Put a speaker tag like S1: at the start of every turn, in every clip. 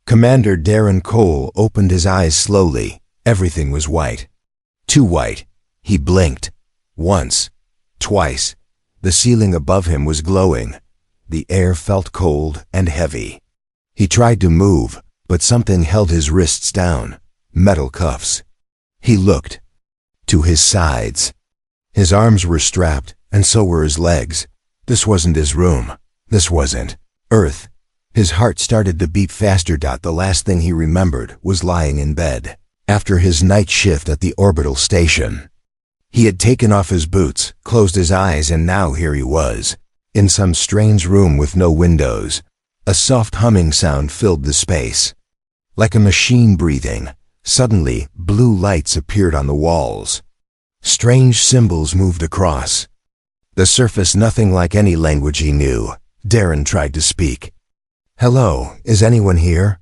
S1: Commander Darren Cole opened his eyes slowly. Everything was white. Too white. He blinked. Once. Twice. The ceiling above him was glowing. The air felt cold and heavy. He tried to move, but something held his wrists down. Metal cuffs. He looked. To his sides. His arms were strapped, and so were his legs. This wasn't his room. This wasn't Earth. His heart started to beat faster. The last thing he remembered was lying in bed, after his night shift at the orbital station. He had taken off his boots, closed his eyes, and now here he was, in some strange room with no windows. A soft humming sound filled the space. Like a machine breathing, suddenly blue lights appeared on the walls. Strange symbols moved across. The surface nothing like any language he knew. Darren tried to speak. "Hello, is anyone here?"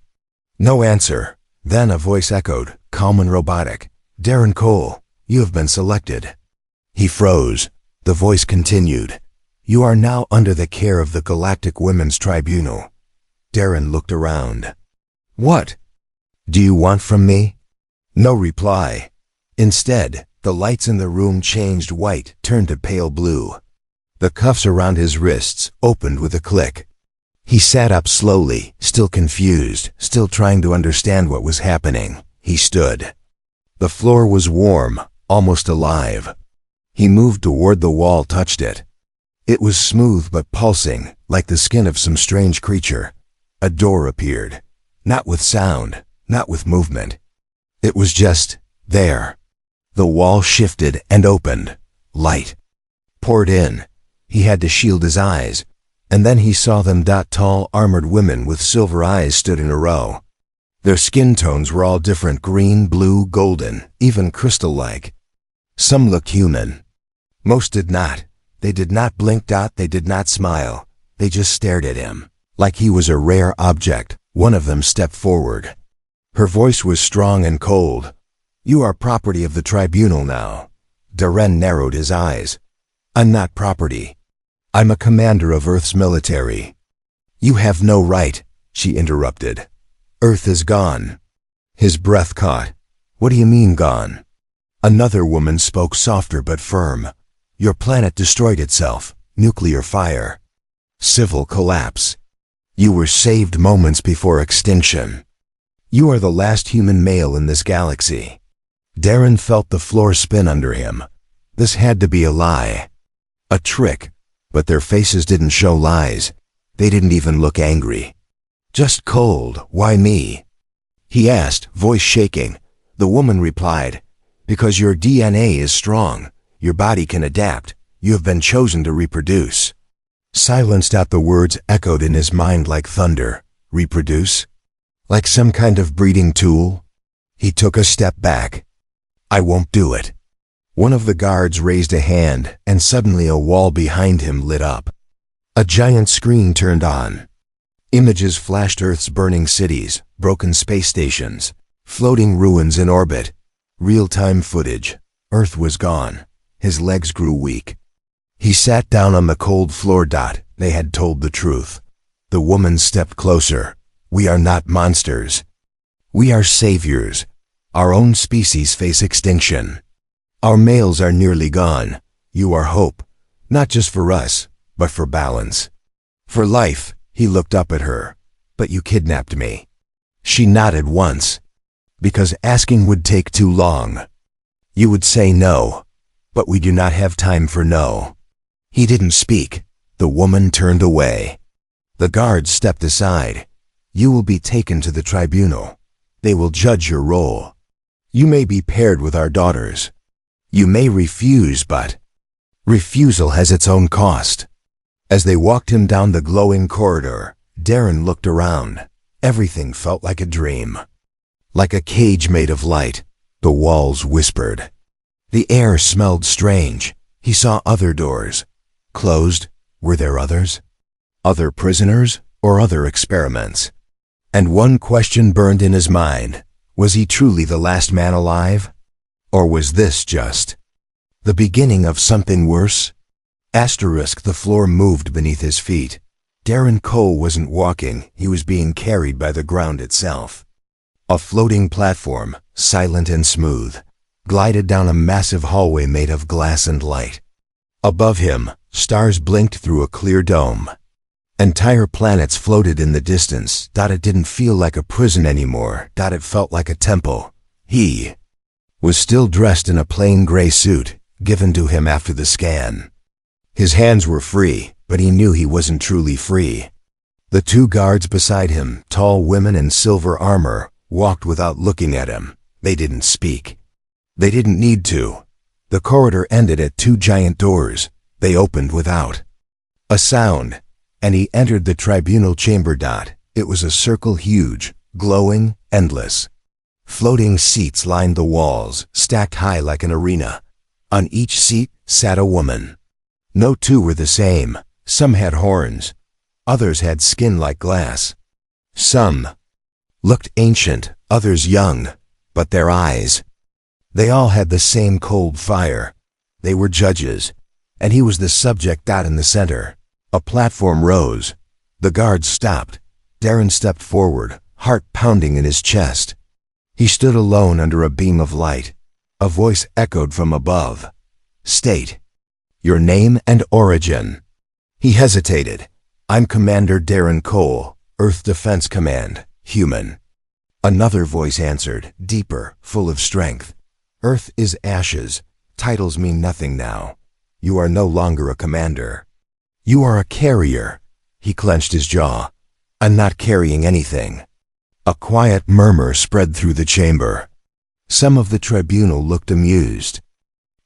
S1: No answer. Then a voice echoed, calm and robotic. "Darren Cole, you have been selected." He froze. The voice continued. "You are now under the care of the Galactic Women's Tribunal." Darren looked around. "What do you want from me?" No reply. Instead, the lights in the room changed white, turned to pale blue. The cuffs around his wrists opened with a click. He sat up slowly, still confused, still trying to understand what was happening. He stood. The floor was warm, almost alive. He moved toward the wall, touched it. It was smooth but pulsing, like the skin of some strange creature. A door appeared. Not with sound, not with movement. It was just there. The wall shifted and opened. Light poured in. He had to shield his eyes. And then he saw them. Tall, armored women with silver eyes stood in a row. Their skin tones were all different: green, blue, golden, even crystal-like. Some looked human. Most did not. They did not blink. They did not smile. They just stared at him, like he was a rare object. One of them stepped forward. Her voice was strong and cold. "You are property of the tribunal now." Darren narrowed his eyes. "I'm not property. I'm a commander of Earth's military." "You have no right," she interrupted. "Earth is gone." His breath caught. "What do you mean gone?" Another woman spoke, softer but firm. "Your planet destroyed itself. Nuclear fire. Civil collapse. You were saved moments before extinction. You are the last human male in this galaxy." Darren felt the floor spin under him. This had to be a lie. A trick. But their faces didn't show lies. They didn't even look angry. Just cold. "Why me?" he asked, voice shaking. The woman replied, "Because your DNA is strong. Your body can adapt. You have been chosen to reproduce." Silenced. The words echoed in his mind like thunder. Reproduce? Like some kind of breeding tool? He took a step back. "I won't do it." One of the guards raised a hand, and suddenly a wall behind him lit up. A giant screen turned on. Images flashed: Earth's burning cities, broken space stations, floating ruins in orbit. Real-time footage. Earth was gone. His legs grew weak. He sat down on the cold floor. They had told the truth. The woman stepped closer. "We are not monsters. We are saviors. Our own species face extinction. Our males are nearly gone. You are hope, not just for us, but for balance. For life." He looked up at her. "But you kidnapped me." She nodded once. "Because asking would take too long. You would say no. But we do not have time for no." He didn't speak. The woman turned away. The guards stepped aside. "You will be taken to the tribunal. They will judge your role. You may be paired with our daughters. You may refuse, but refusal has its own cost." As they walked him down the glowing corridor, Darren looked around. Everything felt like a dream. Like a cage made of light. The walls whispered. The air smelled strange. He saw other doors. Closed. Were there others? Other prisoners or other experiments? And one question burned in his mind. Was he truly the last man alive? Or was this just the beginning of something worse? The floor moved beneath his feet. Darren Cole wasn't walking, he was being carried by the ground itself. A floating platform, silent and smooth, glided down a massive hallway made of glass and light. Above him, stars blinked through a clear dome. Entire planets floated in the distance. It didn't feel like a prison anymore. It felt like a temple. He was still dressed in a plain gray suit, given to him after the scan. His hands were free, but he knew he wasn't truly free. The two guards beside him, tall women in silver armor, walked without looking at him. They didn't speak. They didn't need to. The corridor ended at two giant doors. They opened without a sound, and he entered the tribunal chamber. It was a circle, huge, glowing, endless. Floating seats lined the walls, stacked high like an arena. On each seat sat a woman. No two were the same. Some had horns. Others had skin like glass. Some looked ancient, others young, but their eyes, they all had the same cold fire. They were judges, and he was the subject. In the center, a platform rose. The guards stopped. Darren stepped forward, heart pounding in his chest. He stood alone under a beam of light. A voice echoed from above. "State your name and origin." He hesitated. "I'm Commander Darren Cole, Earth Defense Command, human." Another voice answered, deeper, full of strength. "Earth is ashes. Titles mean nothing now. You are no longer a commander. You are a carrier." He clenched his jaw. "I'm not carrying anything." A quiet murmur spread through the chamber. Some of the tribunal looked amused.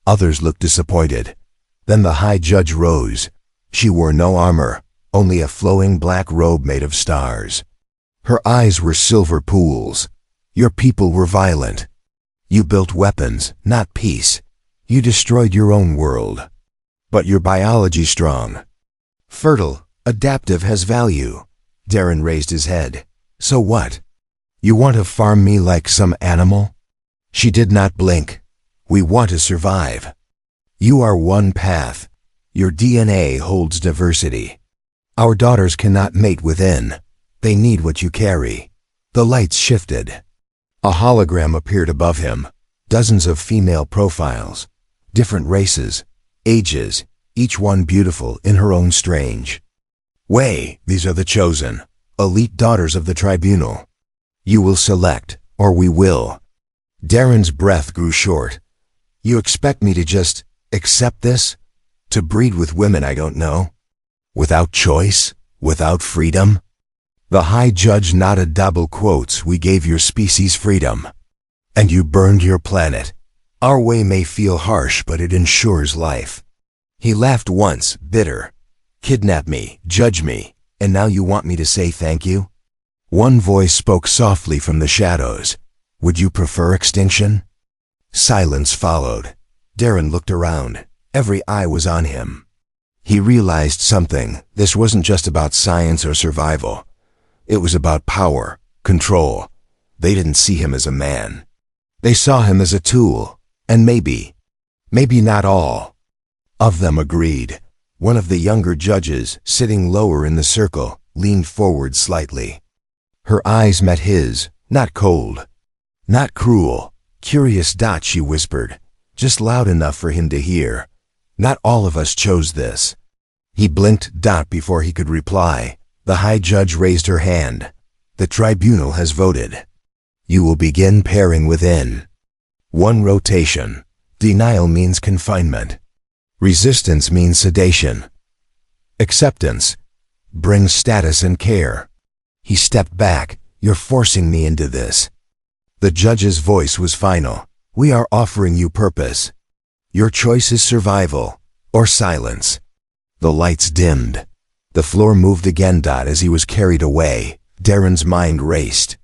S1: Others looked disappointed. Then the high judge rose. She wore no armor, only a flowing black robe made of stars. Her eyes were silver pools. "Your people were violent. You built weapons, not peace. You destroyed your own world. But your biology's strong. Fertile, adaptive, has value." Darren raised his head. "So what? You want to farm me like some animal?" She did not blink. "We want to survive. You are one path. Your DNA holds diversity. Our daughters cannot mate within. They need what you carry." The lights shifted. A hologram appeared above him. Dozens of female profiles. Different races, ages, each one beautiful in her own strange way. "These are the chosen, elite daughters of the tribunal. You will select, or we will." Darren's breath grew short. "You expect me to just accept this? To breed with women I don't know? Without choice? Without freedom?" The high judge nodded. Double quotes, "We gave your species freedom. And you burned your planet. Our way may feel harsh, but it ensures life." He laughed once, bitter. "Kidnap me, judge me, and now you want me to say thank you?" One voice spoke softly from the shadows. "Would you prefer extinction?" Silence followed. Darren looked around. Every eye was on him. He realized something. This wasn't just about science or survival. It was about power, control. They didn't see him as a man. They saw him as a tool. And maybe not all of them agreed. One of the younger judges, sitting lower in the circle, leaned forward slightly. Her eyes met his, not cold, not cruel, curious. She whispered, just loud enough for him to hear. "Not all of us chose this." He blinked. Before he could reply, the high judge raised her hand. "The tribunal has voted. You will begin pairing within. 1 rotation. Denial means confinement. Resistance means sedation. Acceptance brings status and care." He stepped back. "You're forcing me into this." The judge's voice was final. "We are offering you purpose. Your choice is survival or silence." The lights dimmed. The floor moved again. As he was carried away, Darren's mind raced.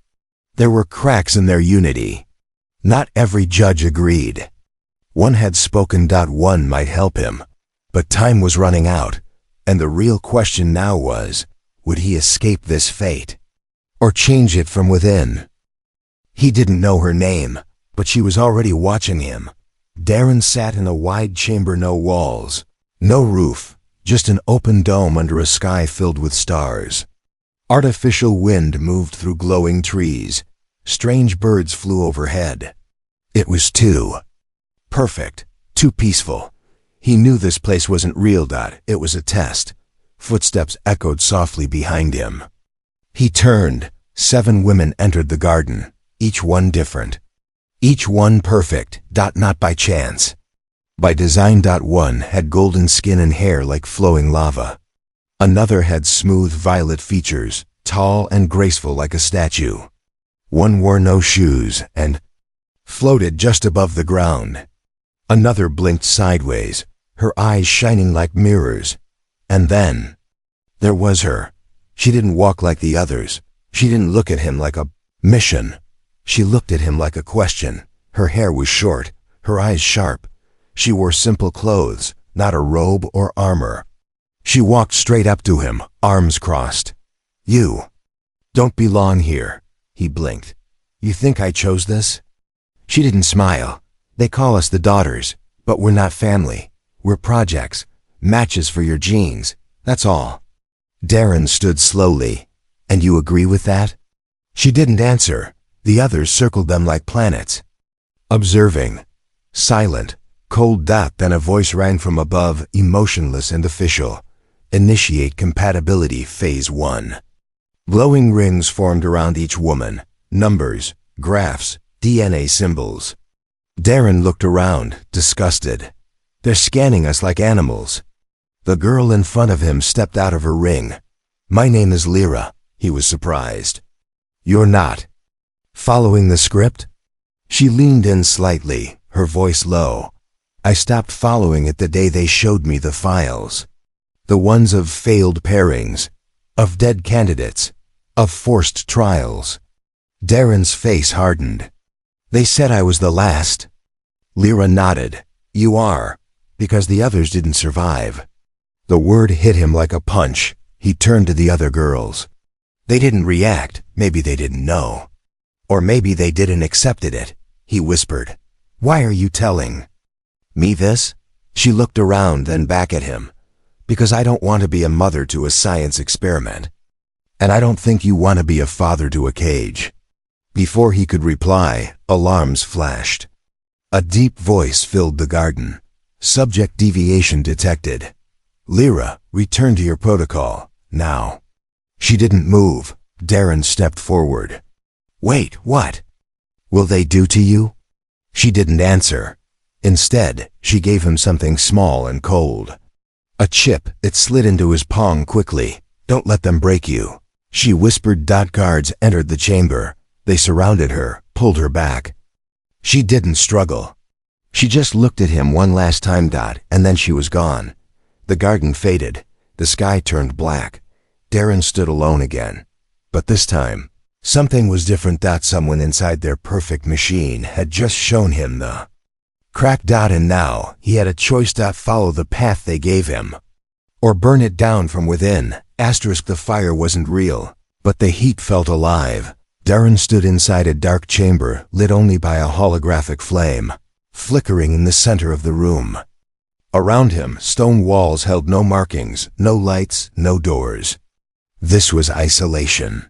S1: There were cracks in their unity. Not every judge agreed. One had spoken. One might help him, but time was running out, and the real question now was, would he escape this fate, or change it from within? He didn't know her name, but she was already watching him. Darren sat in a wide chamber, no walls, no roof, Just an open dome under a sky filled with stars. Artificial wind moved through glowing trees. Strange birds flew overhead. It was too perfect, too peaceful. He knew this place wasn't real. It was a test. Footsteps echoed softly behind him. He turned. 7 women entered the garden, each one different. Each one perfect, not by chance. By design. One had golden skin and hair like flowing lava. Another had smooth violet features, tall and graceful like a statue. One wore no shoes and floated just above the ground. Another blinked sideways, her eyes shining like mirrors. And then there was her. She didn't walk like the others. She didn't look at him like a mission. She looked at him like a question. Her hair was short, her eyes sharp. She wore simple clothes, not a robe or armor. She walked straight up to him, arms crossed. "You don't belong here," he blinked. "You think I chose this?" She didn't smile. "They call us the daughters, but we're not family. We're projects, matches for your genes, that's all." Darren stood slowly. "And you agree with that?" She didn't answer. The others circled them like planets. Observing. Silent. Cold. Then a voice rang from above, emotionless and official. "Initiate compatibility phase 1. Glowing rings formed around each woman. Numbers, graphs, DNA symbols. Darren looked around, disgusted. "They're scanning us like animals." The girl in front of him stepped out of her ring. "My name is Lyra." He was surprised. "You're not following the script?" She leaned in slightly, her voice low. "I stopped following it the day they showed me the files. The ones of failed pairings, of dead candidates, of forced trials." Darren's face hardened. "They said I was the last." Lyra nodded. "You are, because the others didn't survive." The word hit him like a punch. He turned to the other girls. They didn't react. Maybe they didn't know. Or maybe they didn't accepted it. He whispered, "Why are you telling me this?" She looked around, then back at him. "Because I don't want to be a mother to a science experiment. And I don't think you want to be a father to a cage." Before he could reply, alarms flashed. A deep voice filled the garden. "Subject deviation detected. Lyra, return to your protocol, now." She didn't move. Darren stepped forward. "Wait, what will they do to you?" She didn't answer. Instead, she gave him something small and cold. A chip. It slid into his palm quickly. "Don't let them break you," she whispered. Guards entered the chamber. They surrounded her, pulled her back. She didn't struggle. She just looked at him one last time. And then she was gone. The garden faded. The sky turned black. Darren stood alone again. But this time, something was different. Someone inside their perfect machine had just shown him the crack. And now, he had a choice. Follow the path they gave him, or burn it down from within. The fire wasn't real, but the heat felt alive. Darren stood inside a dark chamber, lit only by a holographic flame, flickering in the center of the room. Around him, stone walls held no markings, no lights, no doors. This was isolation.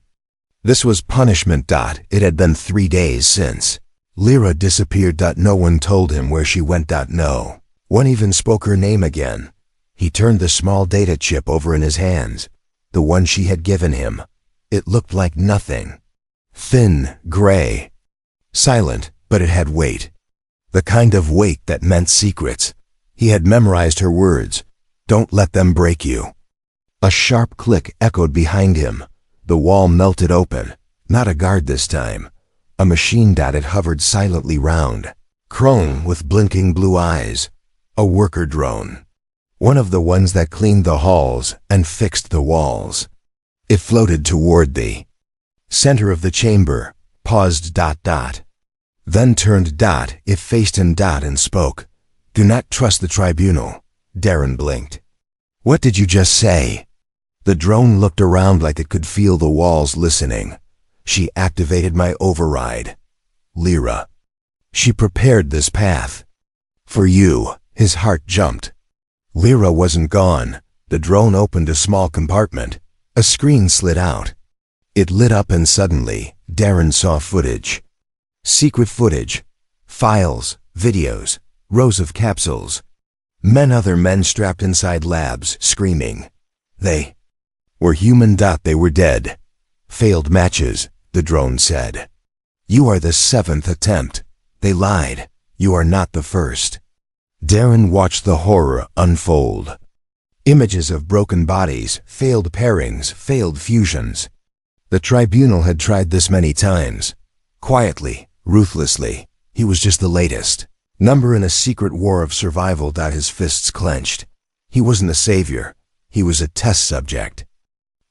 S1: This was punishment. It had been 3 days since Lyra disappeared. No one told him where she went. No one even spoke her name again. He turned the small data chip over in his hands, the one she had given him. It looked like nothing. Thin, gray, silent, but it had weight. The kind of weight that meant secrets. He had memorized her words. "Don't let them break you." A sharp click echoed behind him. The wall melted open. Not a guard this time. A machine. It hovered silently round, chrome with blinking blue eyes. A worker drone. One of the ones that cleaned the halls and fixed the walls. It floated toward the center of the chamber, paused. Then turned. It faced him. And spoke. "Do not trust the tribunal." Darren blinked. "What did you just say?" The drone looked around like it could feel the walls listening. "She activated my override. Lyra. She prepared this path. For you." His heart jumped. Lyra wasn't gone. The drone opened a small compartment. A screen slid out. It lit up and suddenly, Darren saw footage. Secret footage. Files, videos, rows of capsules. Other men strapped inside labs, screaming. They were human. They were dead. Failed matches, the drone said. You are the 7th attempt. They lied. You are not the first. Darren watched the horror unfold. Images of broken bodies, failed pairings, failed fusions. The tribunal had tried this many times. Quietly, ruthlessly. He was just the latest number in a secret war of survival. His fists clenched. He wasn't a savior. He was a test subject.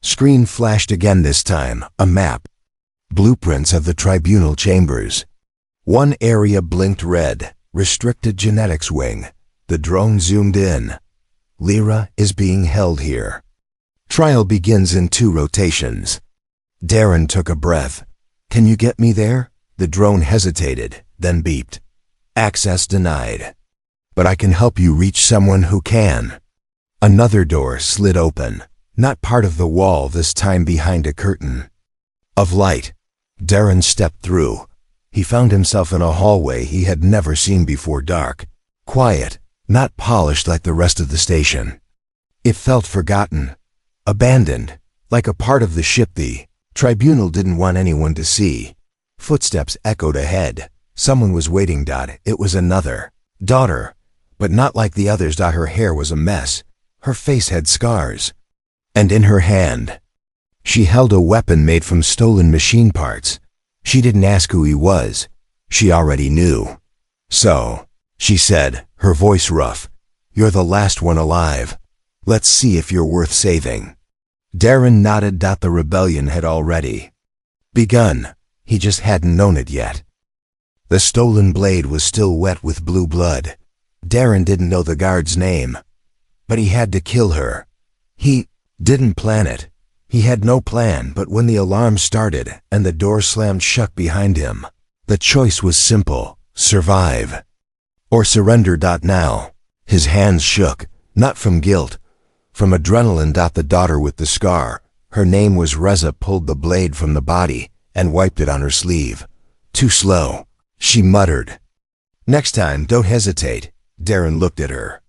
S1: Screen flashed again, this time, a map. Blueprints of the tribunal chambers. One area blinked red, restricted genetics wing. The drone zoomed in. Lyra is being held here. Trial begins in 2 rotations. Darren took a breath. Can you get me there? The drone hesitated, then beeped. Access denied. But I can help you reach someone who can. Another door slid open, not part of the wall, this time behind a curtain of light. Darren stepped through. He found himself in a hallway he had never seen before, dark, quiet, not polished like the rest of the station. It felt forgotten, abandoned, like a part of the ship the tribunal didn't want anyone to see. Footsteps echoed ahead. Someone was waiting. It was another daughter, but not like the others. Her hair was a mess. Her face had scars. And in her hand, she held a weapon made from stolen machine parts. She didn't ask who he was. She already knew. So, she said, her voice rough, you're the last one alive. Let's see if you're worth saving. Darren nodded. The rebellion had already begun. He just hadn't known it yet. The stolen blade was still wet with blue blood. Darren didn't know the guard's name. But he had to kill her. He didn't plan it. He had no plan, but when the alarm started and the door slammed shut behind him, the choice was simple: survive or surrender. Now, his hands shook, not from guilt, from adrenaline. The daughter with the scar, her name was Reza, pulled the blade from the body and wiped it on her sleeve. Too slow, she muttered. Next time, don't hesitate. Darren looked at her.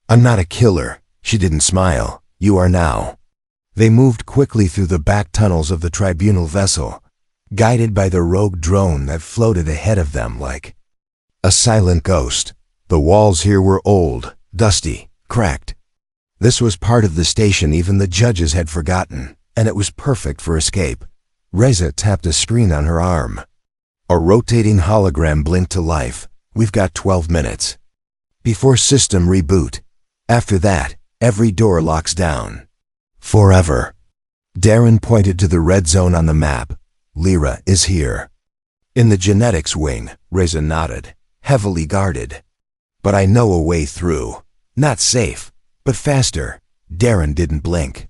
S1: I'm not a killer. She didn't smile. You are now. They moved quickly through the back tunnels of the tribunal vessel, guided by the rogue drone that floated ahead of them like a silent ghost. The walls here were old, dusty, cracked. This was part of the station even the judges had forgotten, and it was perfect for escape. Reza tapped a screen on her arm. A rotating hologram blinked to life. We've got 12 minutes. Before system reboot. After that, every door locks down. Forever. Darren pointed to the red zone on the map. Lyra is here. In the genetics wing, Reza nodded. Heavily guarded. But I know a way through. Not safe, but faster. Darren didn't blink.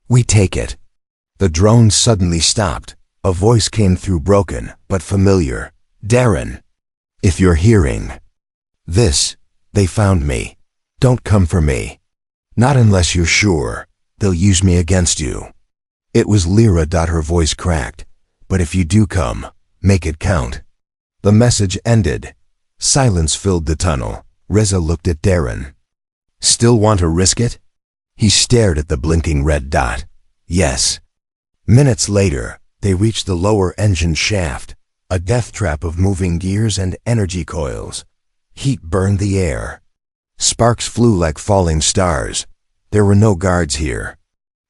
S1: We take it. The drone suddenly stopped. A voice came through, broken, but familiar. Darren, if you're hearing this, they found me. Don't come for me. Not unless you're sure. They'll use me against you. It was Lyra. Her voice cracked. But if you do come, make it count. The message ended. Silence filled the tunnel. Reza looked at Darren. Still want to risk it? He stared at the blinking red dot. Yes. Minutes later, they reached the lower engine shaft, a death trap of moving gears and energy coils. Heat burned the air. Sparks flew like falling stars. There were no guards here.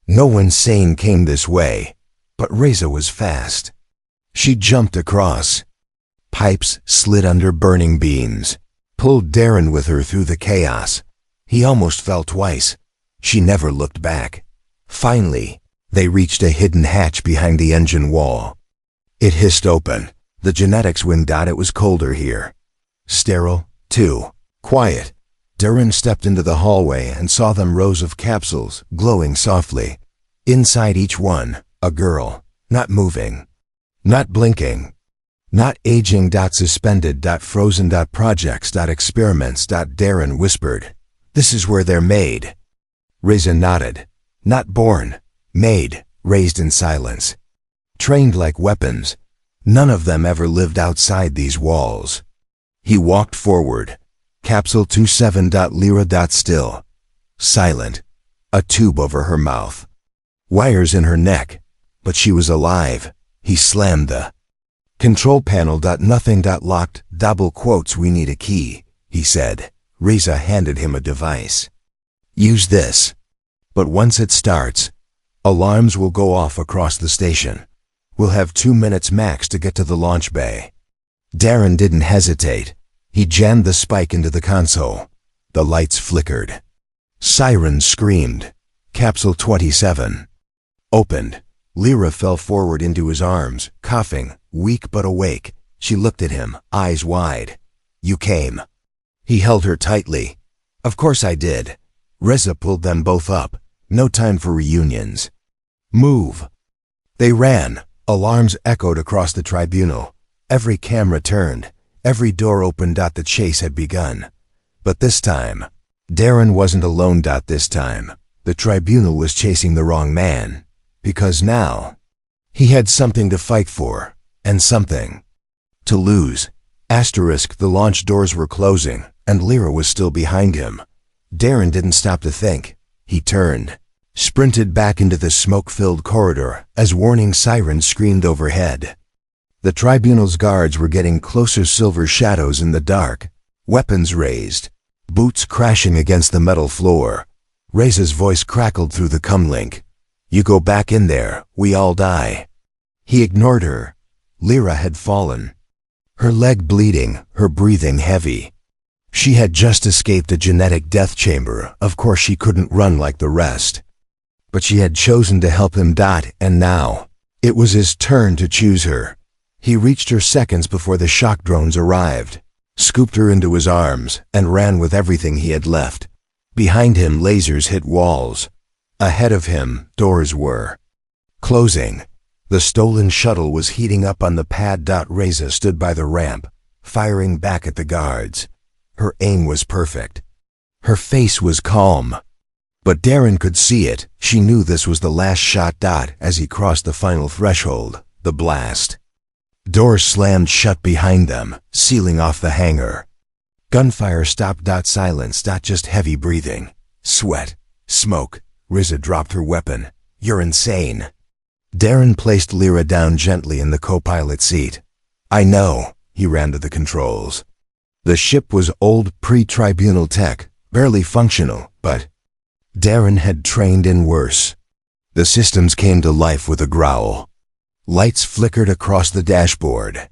S1: No one sane came this way, but Reza was fast. She jumped across. Pipes slid under burning beams, pulled Darren with her through the chaos. He almost fell twice. She never looked back. Finally, they reached a hidden hatch behind the engine wall. It hissed open. The genetics wing. It was colder here. Sterile, too. Quiet. Darren stepped into the hallway and saw them, rows of capsules, glowing softly. Inside each one, a girl, not moving, not blinking, not aging. Suspended. Frozen. Projects. Experiments. Darren whispered, this is where they're made. Reza nodded. Not born, made, raised in silence. Trained like weapons. None of them ever lived outside these walls. He walked forward. Capsule 27. Lyra. Still. Silent. A tube over her mouth. Wires in her neck. But she was alive. He slammed the control panel. Nothing. Locked. Double quotes. We need a key, he said. Reza handed him a device. Use this. But once it starts, alarms will go off across the station. We'll have 2 minutes max to get to the launch bay. Darren didn't hesitate. He jammed the spike into the console. The lights flickered. Sirens screamed. Capsule 27. Opened. Lyra fell forward into his arms, coughing, weak but awake. She looked at him, eyes wide. You came. He held her tightly. Of course I did. Reza pulled them both up. No time for reunions. Move. They ran. Alarms echoed across the tribunal. Every camera turned. Every door opened. The chase had begun. But this time, Darren wasn't alone. This time, the tribunal was chasing the wrong man. Because now, he had something to fight for, and something to lose. Asterisk. The launch doors were closing, and Lyra was still behind him. Darren didn't stop to think. He turned, sprinted back into the smoke-filled corridor as warning sirens screamed overhead. The tribunal's guards were getting closer, silver shadows in the dark, weapons raised, boots crashing against the metal floor. Reza's voice crackled through the comlink. You go back in there, we all die. He ignored her. Lyra had fallen. Her leg bleeding, her breathing heavy. She had just escaped a genetic death chamber. Of course she couldn't run like the rest. But she had chosen to help him. And now, it was his turn to choose her. He reached her seconds before the shock drones arrived, scooped her into his arms, and ran with everything he had left. Behind him, lasers hit walls. Ahead of him, doors were closing. The stolen shuttle was heating up on the pad. Reza stood by the ramp, firing back at the guards. Her aim was perfect. Her face was calm. But Darren could see it. She knew this was the last shot. As he crossed the final threshold, the blast. Doors slammed shut behind them, sealing off the hangar. Gunfire stopped. Silence. Just heavy breathing. Sweat. Smoke. Reza dropped her weapon. You're insane. Darren placed Lyra down gently in the co-pilot seat. I know. He ran to the controls. The ship was old, pre-tribunal tech, barely functional, but Darren had trained in worse. The systems came to life with a growl. Lights flickered across the dashboard.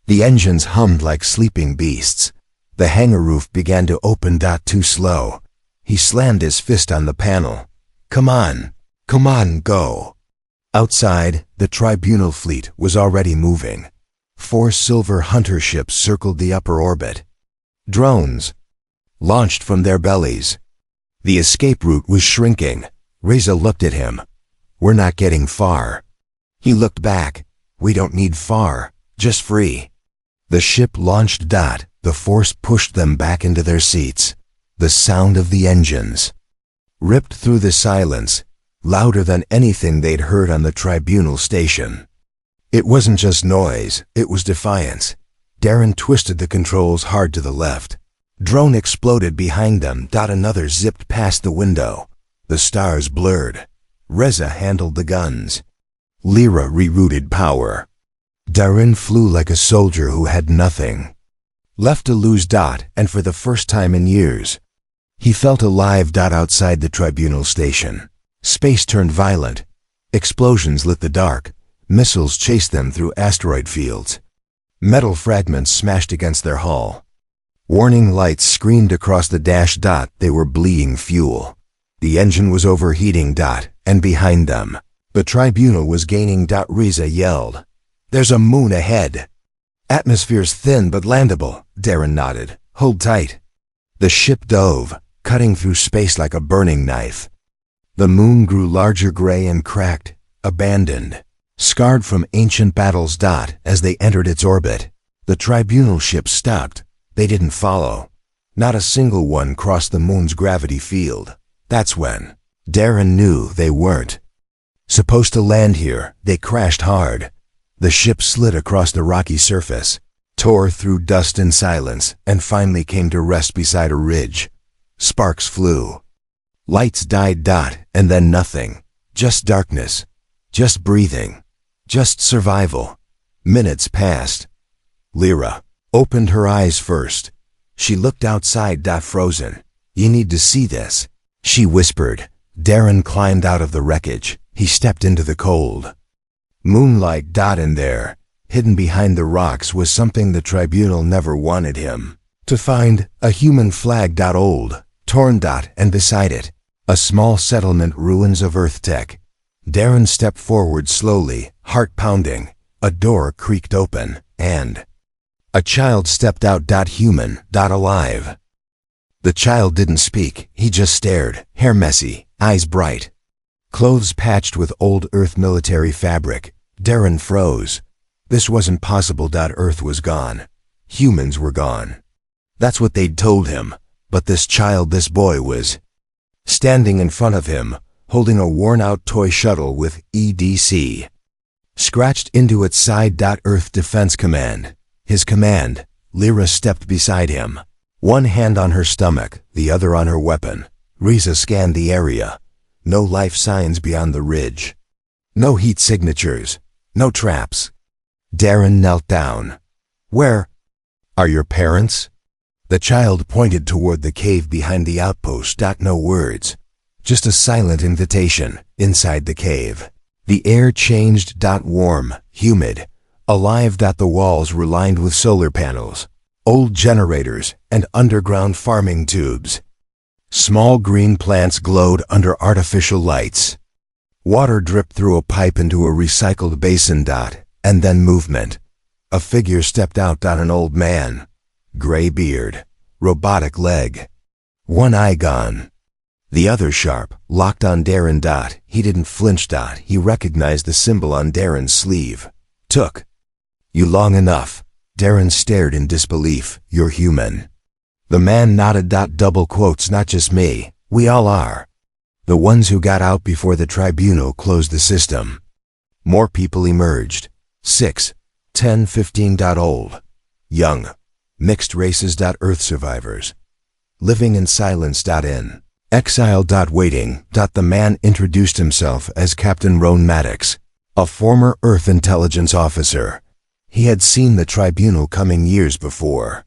S1: The engines hummed like sleeping beasts. The hangar roof began to open. Too slow. He slammed his fist on the panel. Come on, go. Outside, the tribunal fleet was already moving. 4 silver hunter ships circled the upper orbit. Drones launched from their bellies. The escape route was shrinking. Reza looked at him. We're not getting far. He looked back. We don't need far, just free. The ship launched. The force pushed them back into their seats. The sound of the engines ripped through the silence, louder than anything they'd heard on the tribunal station. It wasn't just noise, it was defiance. Darren twisted the controls hard to the left. Drone exploded behind them. Another zipped past the window. The stars blurred. Reza handled the guns. Lyra rerouted power. Darren flew like a soldier who had nothing left to lose. And for the first time in years, he felt alive. Outside the tribunal station, space turned violent. Explosions lit the dark. Missiles chased them through asteroid fields. Metal fragments smashed against their hull. Warning lights screamed across the dash. They were bleeding fuel. The engine was overheating. And behind them, the tribunal was gaining. Reza yelled, There's a moon ahead. Atmosphere's thin but landable. Darren nodded. Hold tight. The ship dove, cutting through space like a burning knife. The moon grew larger, gray and cracked, abandoned, scarred from ancient battles. As they entered its orbit, the tribunal ships stopped. They didn't follow. Not a single one crossed the moon's gravity field. That's when Darren knew they weren't supposed to land here. They crashed hard. The ship slid across the rocky surface, tore through dust and silence, and finally came to rest beside a ridge. Sparks flew. Lights died. And then nothing. Just darkness. Just breathing. Just survival. Minutes passed. Lyra opened her eyes first. She looked outside. Frozen. "You need to see this," she whispered. Darren climbed out of the wreckage. He stepped into the cold moonlight. In there, hidden behind the rocks, was something the tribunal never wanted him to find. A human flag. Old, torn. And beside it, a small settlement, ruins of Earth tech. Darren stepped forward slowly, heart pounding. A door creaked open, and a child stepped out. Human. Alive. The child didn't speak. He just stared, hair messy, eyes bright, clothes patched with old Earth military fabric. Darren froze. This wasn't possible. Earth was gone. Humans were gone. That's what they'd told him. But this child, this boy, was standing in front of him, holding a worn-out toy shuttle with EDC scratched into its side. Earth Defense Command. His command. Lyra stepped beside him, one hand on her stomach, the other on her weapon. Riza scanned the area. No life signs beyond the ridge. No heat signatures. No traps. Darren knelt down. "Where are your parents?" The child pointed toward the cave behind the outpost. No words. Just a silent invitation. Inside the cave, the air changed. Warm, humid, alive. The walls were lined with solar panels, old generators, and underground farming tubes. Small green plants glowed under artificial lights. Water dripped through a pipe into a recycled basin. And then movement. A figure stepped out. An old man. Gray beard. Robotic leg. One eye gone. The other sharp, locked on Darren. He didn't flinch. He recognized the symbol on Darren's sleeve. "Took you long enough." Darren stared in disbelief. "You're human." The man nodded. Double quotes. "Not just me. We all are. The ones who got out before the tribunal closed the system." More people emerged. 6, 10, 15. Old, young, mixed races. Earth survivors. Living in silence. In exile. Waiting. The man introduced himself as Captain Roan Maddox, a former Earth intelligence officer. He had seen the tribunal coming years before.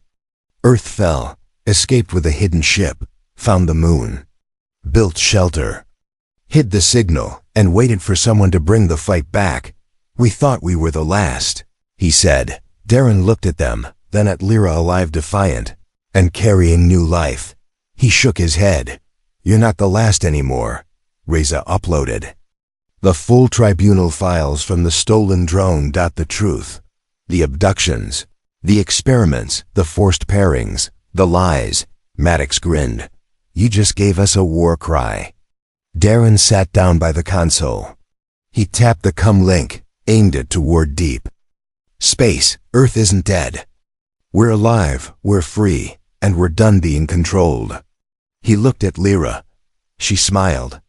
S1: Earth fell, escaped with a hidden ship, found the moon, built shelter, hid the signal, and waited for someone to bring the fight back. "We thought we were the last," he said. Darren looked at them, then at Lyra, alive, defiant, and carrying new life. He shook his head. "You're not the last anymore." Reza uploaded the full tribunal files from the stolen drone. The truth. The abductions, the experiments, the forced pairings, the lies. Maddox grinned. "You just gave us a war cry." Darren sat down by the console. He tapped the come link, aimed it toward deep space. "Earth isn't dead. We're alive, we're free, and we're done being controlled." He looked at Lyra. She smiled.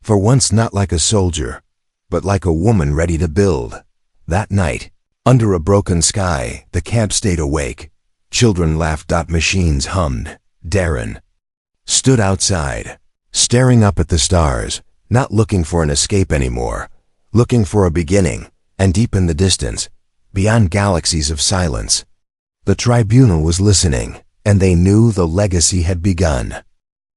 S1: For once, not like a soldier, but like a woman ready to build. That night, under a broken sky, the camp stayed awake. Children laughed. Machines hummed. Darren stood outside, staring up at the stars, not looking for an escape anymore, looking for a beginning. And deep in the distance, beyond galaxies of silence, the tribunal was listening, and they knew the legacy had begun.